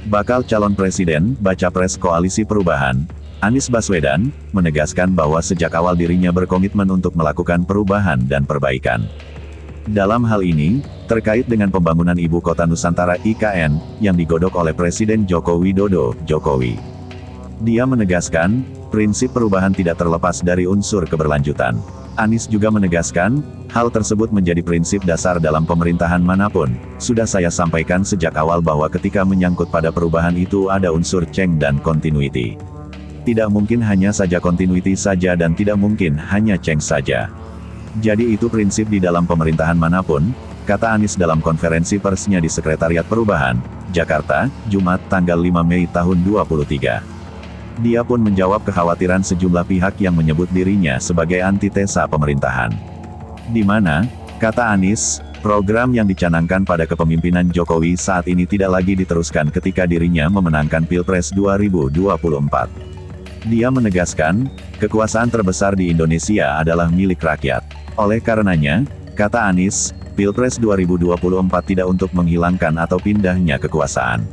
Bakal calon presiden, baca pres Koalisi Perubahan, Anies Baswedan, menegaskan bahwa sejak awal dirinya berkomitmen untuk melakukan perubahan dan perbaikan. Dalam hal ini, terkait dengan pembangunan Ibu Kota Nusantara (IKN), yang digodok oleh Presiden Joko Widodo, Jokowi. Dia menegaskan, prinsip perubahan tidak terlepas dari unsur keberlanjutan. Anies juga menegaskan, hal tersebut menjadi prinsip dasar dalam pemerintahan manapun. Sudah saya sampaikan sejak awal bahwa ketika menyangkut pada perubahan itu ada unsur change dan continuity. Tidak mungkin hanya saja continuity saja dan tidak mungkin hanya change saja. Jadi itu prinsip di dalam pemerintahan manapun, kata Anies dalam konferensi persnya di Sekretariat Perubahan, Jakarta, Jumat tanggal 5 Mei tahun 2023. Dia pun menjawab kekhawatiran sejumlah pihak yang menyebut dirinya sebagai antitesa pemerintahan. Di mana, kata Anies, program yang dicanangkan pada kepemimpinan Jokowi saat ini tidak lagi diteruskan ketika dirinya memenangkan Pilpres 2024. Dia menegaskan, kekuasaan terbesar di Indonesia adalah milik rakyat. Oleh karenanya, kata Anies, Pilpres 2024 tidak untuk menghilangkan atau pindahnya kekuasaan.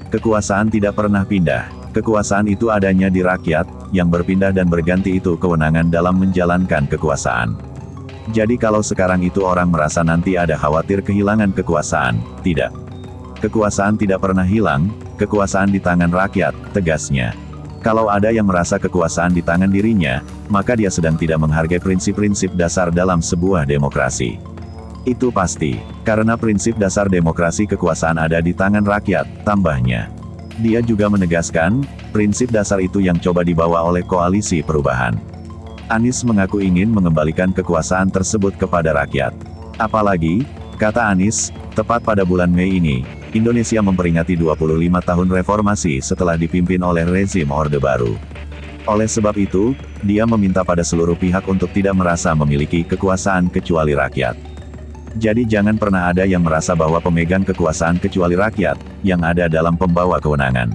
Kekuasaan tidak pernah pindah. Kekuasaan itu adanya di rakyat, yang berpindah dan berganti itu kewenangan dalam menjalankan kekuasaan. Jadi kalau sekarang itu orang merasa nanti ada khawatir kehilangan kekuasaan, tidak. Kekuasaan tidak pernah hilang, kekuasaan di tangan rakyat, tegasnya. Kalau ada yang merasa kekuasaan di tangan dirinya, maka dia sedang tidak menghargai prinsip-prinsip dasar dalam sebuah demokrasi. Itu pasti, karena prinsip dasar demokrasi kekuasaan ada di tangan rakyat, tambahnya. Dia juga menegaskan, prinsip dasar itu yang coba dibawa oleh Koalisi Perubahan. Anies mengaku ingin mengembalikan kekuasaan tersebut kepada rakyat. Apalagi, kata Anies, tepat pada bulan Mei ini, Indonesia memperingati 25 tahun reformasi setelah dipimpin oleh rezim Orde Baru. Oleh sebab itu, dia meminta pada seluruh pihak untuk tidak merasa memiliki kekuasaan kecuali rakyat. Jadi jangan pernah ada yang merasa bahwa pemegang kekuasaan kecuali rakyat, yang ada dalam pembawa kewenangan.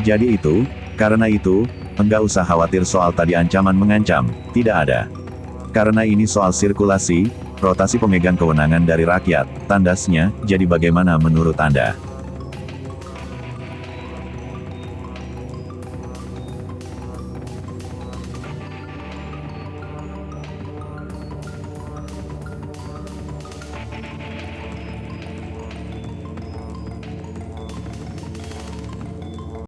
Jadi itu, karena itu, enggak usah khawatir soal tadi ancaman mengancam, tidak ada. Karena ini soal sirkulasi, rotasi pemegang kewenangan dari rakyat, tandasnya, jadi bagaimana menurut Anda?